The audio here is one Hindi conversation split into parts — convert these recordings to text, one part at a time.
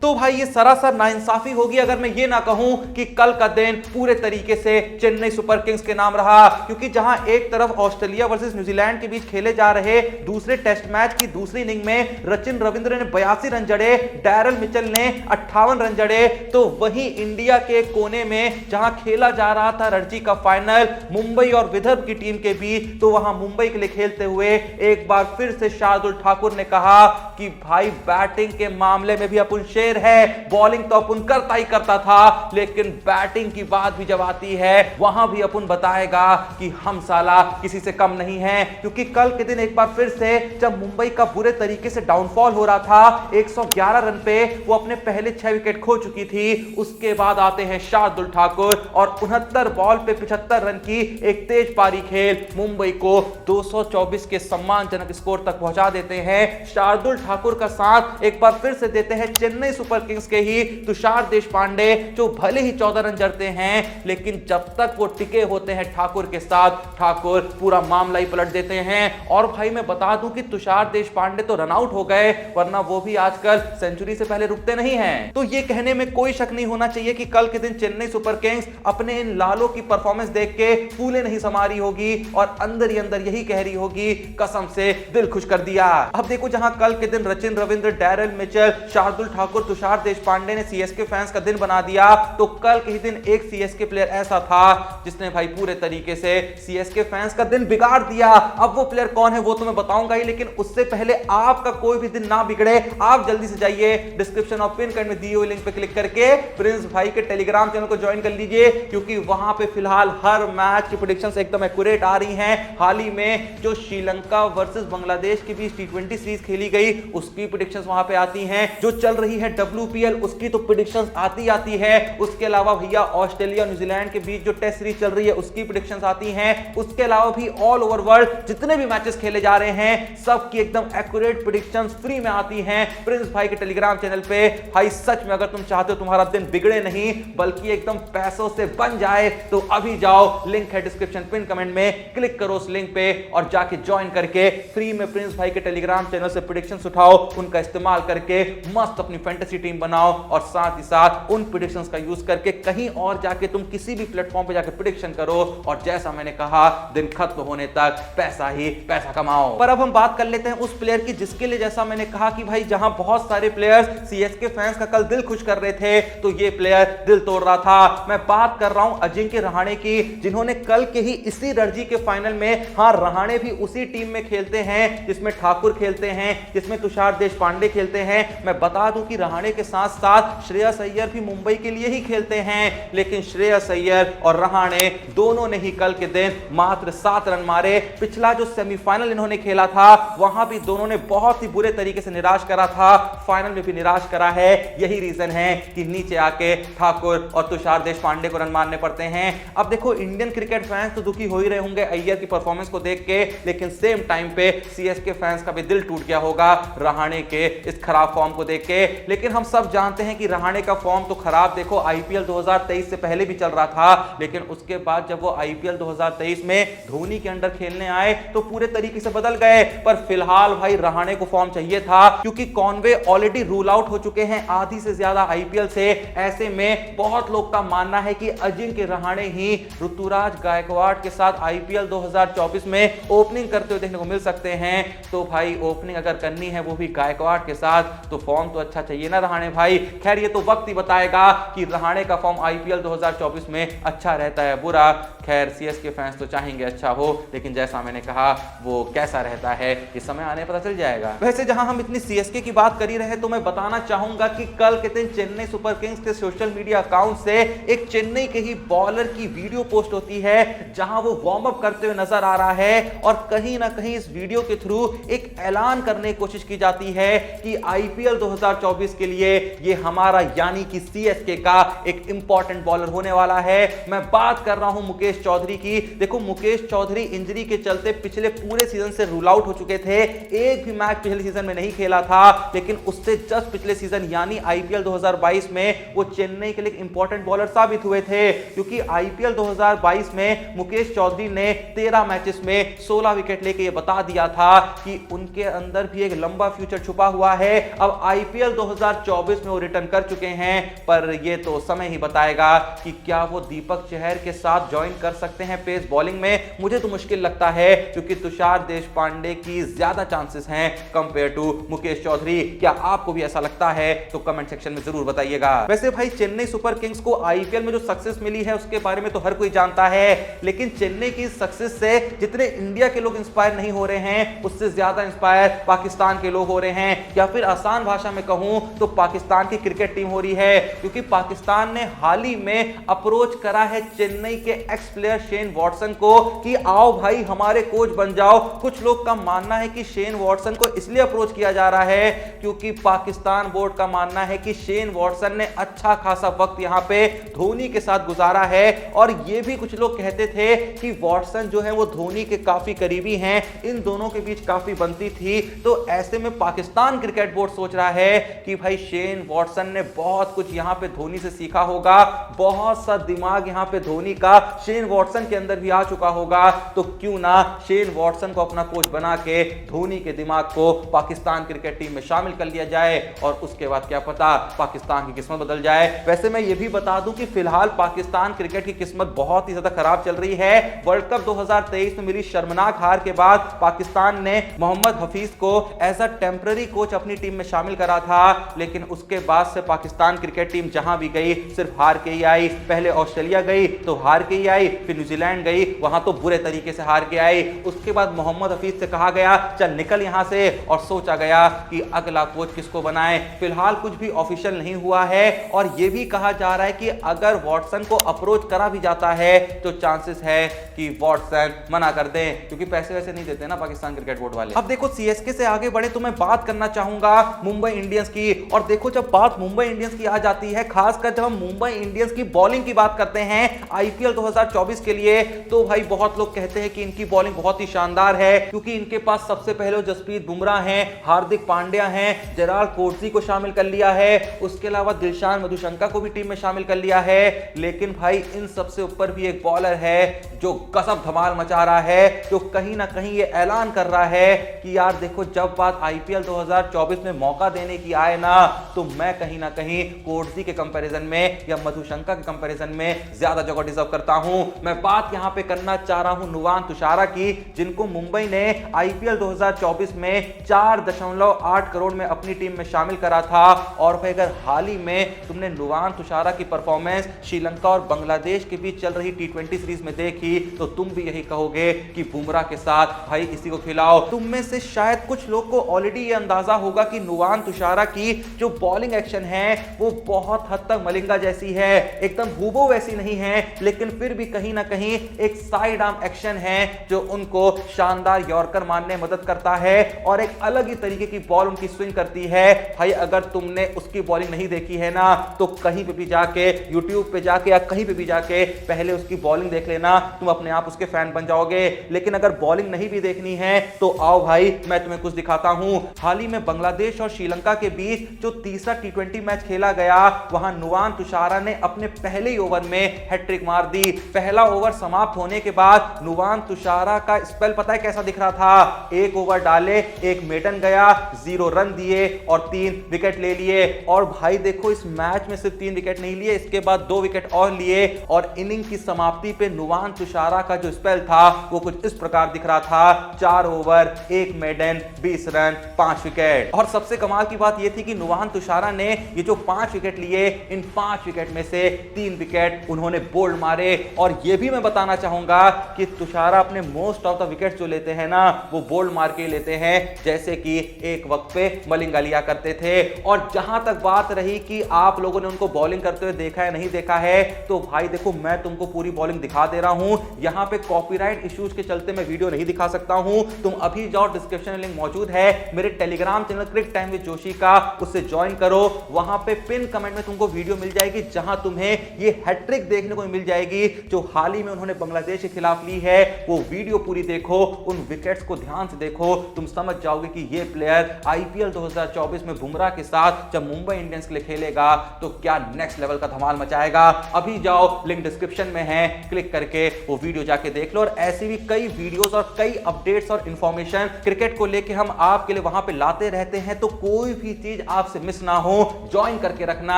तो भाई ये सरासर नाइंसाफी होगी अगर मैं ये ना कहूं कि कल का दिन पूरे तरीके से चेन्नई सुपर किंग्स के नाम रहा, क्योंकि जहां एक तरफ ऑस्ट्रेलिया वर्सेस न्यूजीलैंड के बीच खेले जा रहे दूसरे टेस्ट मैच की दूसरी इनिंग में सचिन रविंद्र ने 82 रन जड़े, डैरल मिचेल ने 58 रन जड़े, तो वहीं इंडिया के कोने में जहां खेला जा रहा था रणजी का फाइनल मुंबई और विदर्भ की टीम के बीच, तो वहां मुंबई के लिए खेलते हुए एक बार फिर से शार्दुल ठाकुर ने कहा कि भाई बैटिंग के मामले में भी अपन शेर है, बॉलिंग तो अपन करता ही करता था, लेकिन बैटिंग की बात भी जब आती है वहां भी अपन बताएगा कि हम साला किसी से कम नहीं है। क्योंकि कल के दिन एक बार फिर से जब मुंबई का बुरे तरीके से डाउनफॉल हो रहा था, 111 रन पे वो अपने पहले 6 विकेट खो चुकी थी, उसके बाद आते हैं शार्दुल ठाकुर और 69 बॉल पे 75 रन की एक तेज पारी खेल मुंबई को 224 के सम्मानजनक स्कोर तक पहुंचा देते हैं। शार्दुल ठाकुर का साथ एक बार फिर से देते हैं चेन्नई सुपर किंग्स के ही तुषार देशपांडे, जो भले ही 14 रन जड़ते हैं, लेकिन जब तक वो टिके होते हैं ठाकुर के साथ, ठाकुर पूरा मामला ही पलट देते हैं। और भाई मैं बता दूं कि तुषार देशपांडे तो रन आउट हो गए, वरना वो भी आजकल सेंचुरी से पहले रुकते नहीं हैं। तो ये कहने में कोई शक नहीं होना चाहिए कि कल के दिन चेन्नई सुपर किंग्स अपने इन लालों की परफॉर्मेंस देख के फूले नहीं समा रही होगी और अंदर ही अंदर यही कह रही होगी कसम से दिल खुश कर दिया। अब देखो जहां कल के दिन सचिन रविंद्र, डैरल मिचेल, शार्दुल ठाकुर, तुषार देशपांडे ने सीएसके फैंस का दिन बना दिया, तो कल के ही दिन एक सीएसके प्लेयर ऐसा था जिसने भाई पूरे तरीके से सीएसके फैंस का दिन बिगाड़ दिया। अब वो प्लेयर कौन है वो तो मैं बताऊंगा ही, लेकिन उससे पहले आपका कोई भी दिन ना बिगड़े, आप जल्दी से जाइए डिस्क्रिप्शन और पिन कमेंट में दिए हुए लिंक पे क्लिक करके प्रिंस भाई के टेलीग्राम चैनल को ज्वाइन कर लीजिए, क्योंकि वहां पे फिलहाल हर मैच की प्रेडिक्शंस एकदम एक्यूरेट आ रही हैं। हाल ही में जो श्रीलंका वर्सेस बांग्लादेश के बीच टी20 सीरीज खेली गई उसकी प्रेडिक्शंस वहां पे आती हैं, जो चल रही है डब्ल्यूपीएल उसकी तो प्रेडिक्शंस आती है। उसके अलावा भैया ऑस्ट्रेलिया न्यूजीलैंड के बीच जो टेस्ट सीरीज चल रही है उसकी प्रेडिक्शंस आती हैं। उसके अलावा भी ऑल ओवर वर्ल्ड जितने भी मैचेस खेले जा रहे हैं सबकी एकदम एक्यूरेट प्रेडिक्शंस फ्री में आती हैं प्रिंस भाई के टेलीग्राम चैनल पे। भाई सच में अगर तुम चाहते हो तुम्हारा दिन बिगड़े नहीं बल्कि एकदम पैसों से बन जाए तो अभी जाओ, लिंक है डिस्क्रिप्शन पिन कमेंट में, क्लिक करो उस लिंक पे और जाके ज्वाइन करके फ्री में प्रिंस भाई के टेलीग्राम चैनल से प्रेडिक्शंस उठाओ, उनका इस्तेमाल करके मस्त अपनी फैंटेसी टीम बनाओ और साथ ही साथ उन प्रेडिक्शंस का यूज करके कहीं और जाके तुम किसी भी प्लेटफॉर्म पे जाके प्रेडिक्शन करो और जैसा मैंने कहा दिन खत्म होने तक पैसा ही पैसा कमाओ। पर अब हम बात कर लेते हैं उस प्लेयर की जिसके लिए जैसा मैंने कहा कि भाई जहां बहुत सारे प्लेयर्स सीएसके फैंस का कल दिल खुश कर रहे थे तो ये प्लेयर दिल तोड़ रहा था। मैं बात कर रहा हूं अजिंक्य रहाणे की, जिन्होंने कल के ही इसी रणजी के फाइनल में, हाँ रहाणे भी उसी टीम में खेलते हैं जिसमें ठाकुर खेलते हैं, जिसमें तुषार देशपांडे खेलते हैं। मैं बता दूं कि रहाणे के साथ साथ श्रेयस अय्यर भी मुंबई के लिए ही खेलते हैं, लेकिन श्रेयस अय्यर और रहाणे दोनों ने ही कल के दिन मात्र 7 रन मारे। पिछला जो सेमीफाइनल इन्होंने खेला था वहां भी दोनों ने बहुत ही बुरे तरीके से निराश करा था, फाइनल में भी निराश करा है। यही रीजन है कि नीचे आके ठाकुर और तुषार देशपांडे को रन मारने पड़ते हैं। अब देखो इंडियन क्रिकेट फैंस तो दुखी हो ही रहे होंगे अय्यर की परफॉर्मेंस को देख के, लेकिन सेम टाइम पे सीएसके फैंस का भी दिल टूट गया होगा रहाणे के इस खराब फॉर्म को देख के। लेकिन हम सब जानते हैं कि रहाणे का फॉर्म तो खराब देखो आईपीएल 2023 से पहले भी चल रहा था, लेकिन उसके बाद जब वो आईपीएल 2023 में धोनी के अंडर खेलने आए तो पूरे तरीके से बदल गए। पर फिलहाल भाई रहाणे को फॉर्म चाहिए था, क्योंकि कॉनवे ऑलरेडी रूल आउट हो चुके हैं आधी से ज्यादा आईपीएल से। ऐसे में बहुत लोग का मानना है कि अजिंक्य रहाणे ही ऋतुराज गायकवाड़ के साथ आईपीएल 2024 में ओपनिंग करते हुए देखने को मिल सकते हैं। तो भाई ओपनिंग अगर करनी है वो भी गायकवाड़ के साथ, तो फॉर्म तो अच्छा चाहिए ना रहाणे भाई। खैर ये तो वक्त ही बताएगा कि रहाणे का फॉर्म आईपीएल 2024 में अच्छा रहता है बुरा। खैर सीएसके फैंस तो चाहेंगे अच्छा हो, लेकिन जैसा मैंने कहा वो कैसा रहता है इस समय आने पता चल जाएगा। वैसे जहां हम इतनी सीएसके की बात कर ही रहे तो मैं बताना चाहूंगा कि कल के दिन चेन्नई सुपर किंग्स के सोशल मीडिया अकाउंट से एक चेन्नई के ही बॉलर की वीडियो पोस्ट होती है जहां वो वार्म अप करते हुए नजर आ रहा है और कहीं ना कहीं इस वीडियो के थ्रू एक ऐलान करने की कोशिश की जाती है कि आईपीएल 2024 के लिए ये हमारा यानी कि सीएसके का एक इंपॉर्टेंट बॉलर होने वाला है। मैं बात कर रहा हूं मुकेश चौधरी की। देखो मुकेश चौधरी इंजरी के चलते पिछले पूरे सीजन से रूल आउट हो चुके थे, एक भी मैच पिछले सीजन में नहीं खेला था, लेकिन उससे जस्ट पिछले सीजन यानी आईपीएल 2022 में वो चेन्नई के लिए इंपॉर्टेंट बॉलर साबित हुए थे, क्योंकि आईपीएल 2022 में मुकेश चौधरी ने 13 मैचेस में 16 विकेट लेके ये बता दिया था कि उनके अंदर भी एक लंबा फ्यूचर छुपा हुआ है। अब आईपीएल 2024 में वो रिटर्न कर चुके हैं, पर ये तो समय ही बताएगा कि क्या वो दीपक चहर के साथ ज्वाइन कर सकते हैं पेस बॉलिंग में। मुझे तो मुश्किल लगता है, क्योंकि तुषार देशपांडे की ज्यादा चांसेस हैं कंपेयर टू मुकेश चौधरी। क्या आपको भी ऐसा लगता है? तो कमेंट सेक्शन में जरूर बताइएगा। वैसे भाई, चेन्नई सुपर किंग्स को आईपीएल में जो सक्सेस मिली है उसके बारे में तो हर कोई जानता है, लेकिन चेन्नई की सक्सेस से जितने इंडिया के लोग इंस्पायर नहीं हो रहे हैं, उससे ज्यादा इंस्पायर पाकिस्तान के लोग हो रहे हैं, या फिर आसान भाषा में कहूं तो पाकिस्तान की क्रिकेट टीम हो रही है। क्योंकि पाकिस्तान ने हाल ही में अप्रोच करा है चेन्नई के एक्स प्लेयर शेन वॉटसन को कि आओ भाई हमारे कोच बन जाओ। कुछ लोग का मानना है कि शेन वॉटसन को इसलिए अप्रोच किया जा रहा है क्योंकि पाकिस्तान बोर्ड का मानना है कि शेन वॉटसन ने अच्छा खासा वक्त यहां पे धोनी के साथ गुजारा है, और ये भी कुछ लोग कहते थे कि वॉटसन जो है वो धोनी के काफी करीबी हैं, इन दोनों के बीच काफी बनती थी। तो ऐसे में पाकिस्तान क्रिकेट बोर्ड सोच रहा है कि भाई शेन वॉटसन ने बहुत कुछ यहां पे धोनी से सीखा होगा, बहुत सा दिमाग यहां पे धोनी का शेन वॉटसन के अंदर भी आ चुका होगा, तो क्यों ना शेन वॉटसन को अपना कोच बना के धोनी के दिमाग को पाकिस्तान क्रिकेट टीम में शामिल कर लिया जाए, और उसके बाद क्या पता पाकिस्तान की किस्मत बदल जाए। वैसे मैं ये भी बता दूं कि फिलहाल पाकिस्तान क्रिकेट की किस्मत बहुत ही ज्यादा खराब चल रही है। वर्ल्ड कप 2023 में मिली शर्मनाक हार के बाद पाकिस्तान ने मोहम्मद हफीज को एज अ टेम्पररी कोच अपनी टीम में शामिल करा था, लेकिन उसके बाद से पाकिस्तान क्रिकेट टीम जहां भी गई सिर्फ हार के ही आई। पहले ऑस्ट्रेलिया गई तो हार के ही आई, फिर न्यूजीलैंड गई, वहां तो बुरे तरीके से हार के आई। उसके बाद मोहम्मद हफीज से कहा गया चल निकल यहां से, और सोचा गया कि अगला कोच किसको बनाए। फिलहाल कुछ भी ऑफिशियल नहीं हुआ है, और यह भी कहा जा रहा है कि अगर वॉटसन को अप्रोच करा भी जाता है तो चांसेस है कि वॉटसन मना कर दें, क्योंकि पैसे वैसे नहीं देते ना पाकिस्तान क्रिकेट बोर्ड वाले। अब देखो, सीएसके से आगे बढ़े तो मैं बात करना चाहूंगा मुंबई इंडियंस की। और देखो, जब बात मुंबई इंडियंस की आ जाती है, खासकर जब हम मुंबई इंडियंस की बॉलिंग की बात करते हैं आईपीएल 2024 के लिए, तो भाई बहुत लोग कहते हैं कि इनकी बॉलिंग बहुत ही शानदार है, क्योंकि इनके पास सबसे पहले जसप्रीत बुमराह हैं, हार्दिक पांड्या हैं, जेराल्ड कोटजी को शामिल कर लिया है, उसके अलावा दिलशान मधुशंका को भी टीम में शामिल कर लिया है। लेकिन भाई इन सबसे ऊपर भी एक बॉलर है जो गजब धमाल मचा रहा है, जो कहीं ना कहीं ये ऐलान कर रहा है कि यार देखो, जब बात आईपीएल 2024 में मौका देने की आए ना, तो मैं कहीं ना कहीं कोटजी के कंपैरिजन में या मधुशंका के कंपैरिजन में ज्यादा जगह डिजर्व करता हूं। मैं बात यहां पे करना चाह रहा हूं नुवान तुषारा की, जिनको मुंबई ने आईपीएल 2024 में 4.8 करोड़ में अपनी टीम में शामिल करा था। और भाई अगर हाल ही में तुमने नुवान तुषारा की परफॉर्मेंस श्रीलंका और बांग्लादेश के बीच चल रही टी20 सीरीज में देखी, तो तुम भी यही कहोगे कि बुमराह के साथ भाई इसी को खिलाओ। तुम में से शायद कुछ लोग को ऑलरेडी ये अंदाजा होगा कि नुवान तुषारा की जो बॉलिंग एक्शन है वो बहुत हद तक मलिंगा जैसी है, एकदम हूबहू वैसी नहीं है, लेकिन फिर भी कहीं ना कहीं एक साइड आर्म एक्शन है जो उनको शानदार यॉर्कर मारने में मदद करता है, और एक अलग ही तरीके की बॉल उनकी स्विंग करती है। भाई अगर तुमने उसकी बॉलिंग नहीं देखी है ना, तो कहीं पे भी जाके यूट्यूब पे जाके या कहीं पे भी जाके पहले उसकी बॉलिंग देख लेना, तुम अपने आप उसके फैन बन जाओगे। लेकिन अगर बॉलिंग नहीं भी देखनी है तो आओ भाई मैं तुम्हें कुछ दिखाता हूं। हाल ही में बांग्लादेश और श्रीलंका के बीच जो तीसरा टी20 मैच खेला गया, वहां नुवान तुषारा ने अपने पहले ही ओवर में हैट्रिक मार दी। पहला ओवर समाप्त होने के बाद नुवान तुषारा का स्पेल पता है कैसा दिख रहा था? एक ओवर डाले, एक मेडन गया, 0 रन दिए और 3 विकेट ले लिए। और भाई देखो, इस मैच में सिर्फ 3 विकेट नहीं लिए, इसके बाद 2 विकेट और लिए, और इनिंग की समाप्ति पे नुवान तुषारा का जो स्पेल था वो कुछ इस प्रकार दिख रहा था: 4 ओवर, 1 मेडन, 20 रन, 5 विकेट। और सबसे कमाल की बात यह थी कि नुवान तुषारा ने ये जो 5 विकेट लिए, इन 5 विकेट में से 3 विकेट उन्होंने बोल्ड मारे। और यह भी मैं बताना चाहूंगा कि तुषारा अपने मोस्ट ऑफ द विकेट जो लेते हैं ना, वो बोल्ड मार के लेते हैं, जैसे कि एक वक्त पे मलिंगा लिया करते थे। और जहां तक बात रही कि आप लोगों ने उनको बॉलिंग करते हुए देखा है नहीं देखा है, तो भाई देखो, मैं तुमको पूरी बॉलिंग दिखा दे रहा हूं। यहां पे कॉपीराइट इश्यूज के चलते मैं वीडियो नहीं दिखा सकता हूं। तुम अभी जाओ, डिस्क्रिप्शन में लिंक मौजूद है मेरे Telegram channel Crick Time with Joshi का, उससे ज्वाइन करो। वहां पे पिन कमेंट में तुमको वीडियो मिल जाएगी जहां तुम्हें ये हैट्रिक देखने को मिल जाएगी जो हाल ही में उन्होंने बांग्लादेश के खिलाफ ली है। वो वीडियो पूरी देखो, उन विकेट्स को ध्यान से देखो, तुम समझ जाओगे कि ये प्लेयर आईपीएल 2024 में बुमराह के साथ जब मुंबई इंडियंस के लिए खेलेगा तो क्या नेक्स्ट लेवल का धमाल मचाएगा। अभी जाओ, लिंक डिस्क्रिप्शन में है, क्लिक करके वो वीडियो जाके देख लो। और ऐसी भी कई वीडियोस और कई अपडेट्स और इंफॉर्मेशन क्रिकेट को लेके हम आपके लिए वहां पे लाते रहते हैं, तो कोई भी चीज आपसे मिस ना हो, ज्वाइन करके रखना।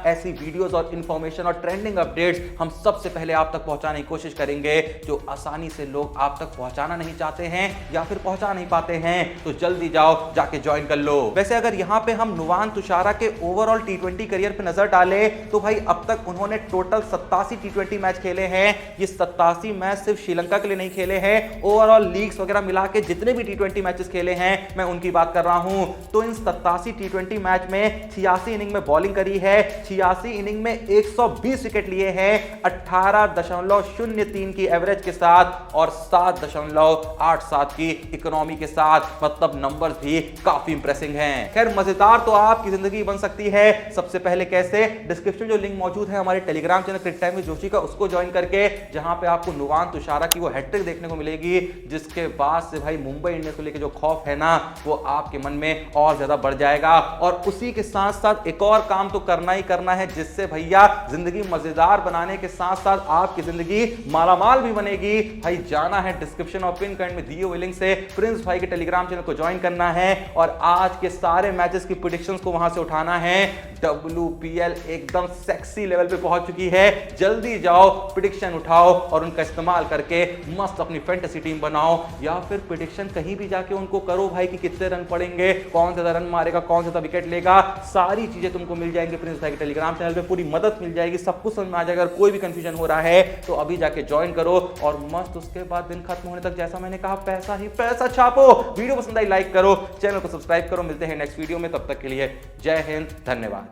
ऐसी वीडियोस और इंफॉर्मेशन और ट्रेंडिंग अपडेट्स हम सबसे पहले आप तक पहुंचाने की कोशिश करेंगे, जो आसानी से लोग आप तक पहुंचाना नहीं चाहते हैं या फिर पहुंचा नहीं पाते हैं। तो जल्दी जाओ, जाके ज्वाइन कर लो। वैसे अगर यहां पे हम नुवान तुषारा के ओवरऑल टी20 करियर पे नजर डाले तो भाई अब तक उन्होंने टोटल 87 टी20 मैच खेले हैं। ये 87 मैच सिर्फ श्रीलंका के लिए नहीं खेले हैं, ओवरऑल लीग्स वगैरह मिला के जितने भी टी20 मैचेस खेले हैं मैं उनकी बात कर रहा हूं। तो इन 87 टी20 मैच में 86 इनिंग में बॉलिंग करी है, 86 इनिंग में 120 विकेट लिए हैं, 18.03 की एवरेज के साथ और 7.87 की इकोनॉमी के साथ। मतलब नंबर्स भी काफी इंप्रेसिंग हैं। खैर मजेदार तो आपकी जिंदगी बन सकती है। सबसे पहले कैसे? डिस्क्रिप्शन जो लिंक मौजूद है हमारे Telegram channel Crick Time with Joshi का, उसको ज्वाइन करके, जहां पे आपको नुवान तुषारा की वो हैट्रिक देखने को मिलेगी, जिसके बाद से भाई मुंबई इंडियंस को लेकर जो खौफ है ना, वो आपके मन में और ज्यादा बढ़ जाएगा। और उसी के साथ साथ एक और काम तो करना ही करना है, जिससे भैया जिंदगी मजेदार बनाने के साथ साथ आपकी जिंदगी मालामाल भी बनेगी। भाई जाना है डिस्क्रिप्शन और पिन कमेंट में दिए हुए लिंक से प्रिंस भाई के टेलीग्राम चैनल को ज्वाइन करना है और आज के सारे मैचेस की प्रेडिक्शंस को वहां से उठाना है। WPL एकदम सेक्सी लेवल पे पहुंच चुकी है। जल्दी जाओ, प्रेडिक्शन उठाओ और उनका इस्तेमाल करके मस्त अपनी फैंटेसी टीम बनाओ, या फिर प्रेडिक्शन कहीं भी जाके उनको करो भाई कि कितने रन पड़ेंगे, कौन ज्यादा रन मारेगा, कौन ज्यादा विकेट लेगा। सारी चीजें तुमको मिल जाएंगी प्रिंस भाई के टेलीग्राम चैनल पे, पूरी मदद मिल जाएगी, सब कुछ समझ में आ जाएगा। अगर कोई भी कंफ्यूजन हो रहा है तो अभी जाके ज्वाइन करो और मस्त उसके बाद दिन खत्म होने तक, जैसा मैंने कहा, पैसा ही पैसा छापो। वीडियो पसंद आई लाइक करो, चैनल को सब्सक्राइब करो। मिलते हैं नेक्स्ट वीडियो में, तब तक के लिए जय हिंद, धन्यवाद।